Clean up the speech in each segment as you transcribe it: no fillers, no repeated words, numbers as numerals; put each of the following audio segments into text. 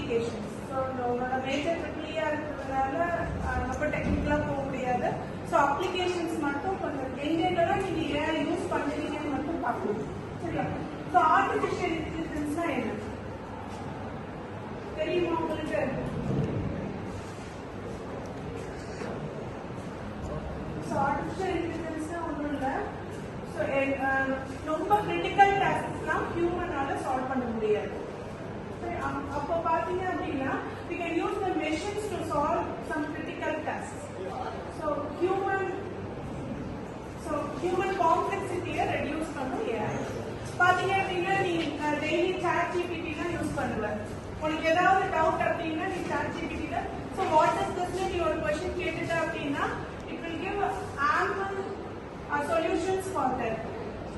applications. So உங்களோட major ட்ரிபிளியா இருக்கிறதுனால ரொம்ப டெக்னிக்கலா போக முடியாது. ஸோ அப்ளிகேஷன்ஸ் மட்டும் கொஞ்சம் எங்கெல்லாம் நீங்க ஏன் யூஸ் பண்ணுறீங்கன்னு மட்டும் பார்க்கணும். சரியா? ஸோ ஆர்டிஃபிஷியல் இன்டெலிஜென்ஸ்னா என்ன தெரியுமா உங்களுக்கு? ஸோ ஆர்டிஃபிஷியல் இன்டெலிஜென்ஸ்னா ஒன்றும் இல்லை. ஸோ ரொம்ப கிரிட்டிக்கல் டாஸ்க்ஸ்லாம் ஹியூமனால சால்வ் பண்ண முடியாது. அப்போ பார்த்தீங்க அப்படின்னா we can use the machines to solve some critical tasks. So human complexity-ய reduce பண்ணும் AI. பார்த்தீங்க அப்படின்னா நீ டெய்லி சாட் ஜிபிடினா யூஸ் பண்ணுவ. உனக்கு ஏதாவது டவுட் அப்படின்னா நீ சாட் ஜிபிடில ஸோ வாட் இஸ் திஸ்னு நீ ஒரு கொஸ்டின் கேட்டுட்ட அப்படின்னா it will give ample solutions for that.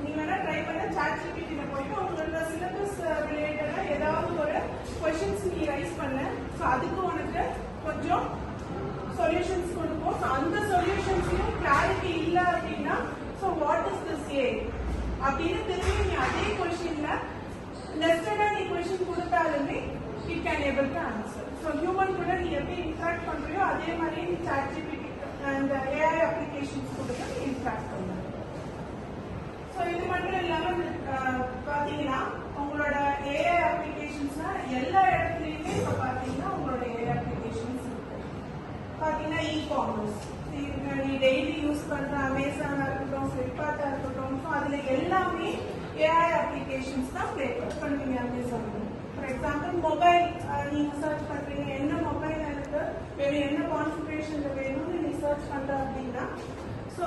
நீ வேணா ட்ரை பண்ண சாட் ஜிபிடில போயிட்டு உங்களோட சிலபஸ் ரிலேட்டடா ஏதாவது ஒரு கொஸ்டின்ஸ் நீ ரைஸ் பண்ண ஸோ அதுக்கு உனக்கு கொஞ்சம் சொல்யூஷன்ஸ் கொடுப்போம். ஸோ அந்த சொல்யூஷன்ஸ்லயும் கிளாரிட்டி இல்லை அப்படின்னா ஸோ வாட் இஸ் திஸ் ஏ அப்படின்னு திரும்பி நீ அதே கொஸ்டின்ல நெஸ்டடா நீ கொஸ்டின் கொடுத்தாலுமே it can able to answer. So human கூட நீ எப்படி இன்ட்ராக்ட் பண்றியோ அதே மாதிரி நீ சாட் ஜிபிடி அந்த ஏஐ அப்ளிகேஷன்ஸ் கொடுத்து நீ இன்ட்ராக்ட் பண்ண. ஸோ இது மட்டும் இல்லாம பாத்தீங்கன்னா உங்களோட ஏஐ அப்ளிகேஷன்ஸ்னா எல்லா இடத்துலயுமே இப்ப பாத்தீங்கன்னா உங்களோட ஏஐ அப்ளிகேஷன்ஸ் பாத்தீங்கன்னா இ-காமர்ஸ் நீ டெய்லி யூஸ் பண்ற அமேசானா இருக்கட்டும் ஃபிளிப்கார்ட்டா இருக்கட்டும் ஸோ அதுல எல்லாமே ஏஐ அப்ளிகேஷன்ஸ் தான் ப்ளே பண்ணுவீங்க. அமேசான் ஃபார் எக்ஸாம்பிள் மொபைல் நீங்க சர்ச் பண்றீங்க என்ன மொபைல் எனக்கு வேணும் என்ன கான்ஃபிகரேஷன்ல வேணும்னு நீ சர்ச் பண்ற அப்படின்னா ஸோ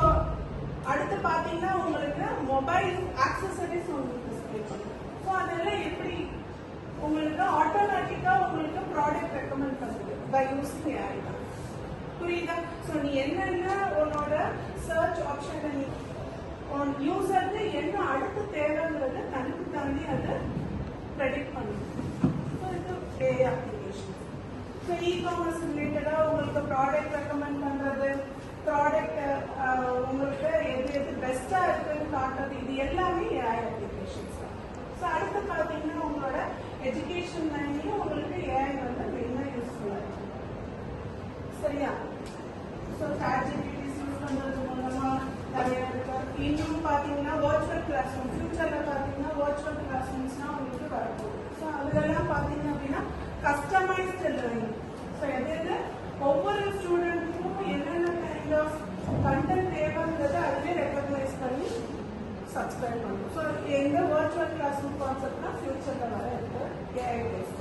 அடுத்து பாத்தீங்கன்னா உங்களுக்கு மொபைல் ஆக்சசரிஸ் உங்களுக்கு டிஸ்பிளே பண்ணும். ஸோ அதெல்லாம் எப்படி உங்களுக்கு ஆட்டோமேட்டிக்கா உங்களுக்கு ப்ராடக்ட் ரெக்கமெண்ட் பண்ணுது பை யூசிங் ஏஐ தான். புரியுதா? ஸோ நீ என்னென்ன உன்னோட சர்ச் ஆப்ஷன்ல நீ யூசருக்கு என்ன அடுத்து தேவைங்கிறது தனக்கு தாண்டி அதை ப்ரெடிக்ட் பண்ணுது. ஸோ இது ஏஐ அப்ளிகேஷன். ஸோ இ-காமர்ஸ் ரிலேட்டடா உங்களுக்கு ப்ராடக்ட் ரெக்கமெண்ட் பண்றது ப்ராடக்ட் உங்களுக்கு எது பெஸ்டா இருக்குன்னு காட்டுறது இது எல்லாமே ஏஐ அப்ளிகேஷன்ஸ் தான். ஸோ அடுத்து பார்த்தீங்கன்னா உங்களோட எஜுகேஷன் லைன்லயும் உங்களுக்கு ஏஐ வந்து மெயினாக யூஸ்ஃபுல்லா இருக்கு. சரியா? ஸோ சாட் ஜிபிடி யூஸ் பண்றது மூலமா நிறைய இருக்கு. இன்னும் பார்த்தீங்கன்னா வர்ச்சுவல் கிளாஸ் ரூம் ஃபியூச்சர்ல பார்த்தீங்கன்னா வர்ச்சுவல் கிளாஸ் ரூம்ஸ்னா உங்களுக்கு வரப்போகுது. ஸோ அதுலலாம் பார்த்தீங்க அப்படின்னா கஸ்டமைஸ்டு லேர்னிங். ஸோ எது ஒவ்வொரு ஸ்டூடெண்ட்டுக்கும் என்னென்ன கைண்ட் ஆஃப் கண்டென்ட் தேவைங்கிறத அதுவே ரெக்கக்னைஸ் பண்ணி சப்ஸ்கிரைப் பண்ணும். ஸோ எங்க வர்ச்சுவல் கிளாஸ் ரூம் கான்செப்ட்னா ஃபியூச்சர்ல வர இருக்கு ஏஐ பேஸ்ட்.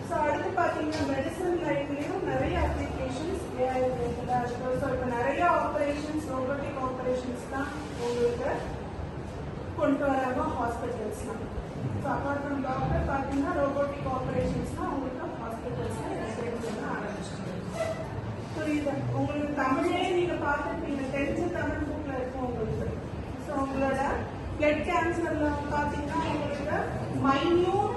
ஸோ அடுத்து பார்த்தீங்கன்னா மெடிசன் லைன்லயும் நிறைய அப்ளிகேஷன்ஸ் ஏஐ ரிலேட்டடாக இருக்கு. ஸோ இப்போ நிறைய ஆப்ரேஷன்ஸ் ரோபோட்டிக் ஆப்ரேஷன்ஸ் தான் உங்களுக்கு கொண்டு வராங்க ஹாஸ்பிட்டல்ஸ்லாம். ஸோ அப்பார்ட் ஃப்ரம் டாக்டர் பார்த்தீங்கன்னா ரோபோட்டிக் ஆப்ரேஷன்ஸ் தான் உங்களுக்கு ஹாஸ்பிட்டல்ஸ்லாம் எக்ஸ்பெக்ட் பண்ண ஆரம்பிச்சிருக்கு. புரியுது? உங்களுக்கு தமிழே நீங்க பார்த்துருப்பீங்க 10th தமிழ் புக்ல இருக்கும் உங்களுக்கு. ஸோ உங்களோட பிளட் கேன்சர்ல பார்த்தீங்கன்னா உங்களுக்கு மைன்யூட்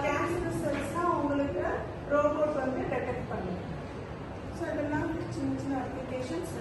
கேன்சர் செல்ஸ் தான் உங்களுக்கு ரோபோட் வந்து டிடெக்ட் பண்ணும். ஸோ இதெல்லாம் சின்ன சின்ன அப்ளிகேஷன்ஸ்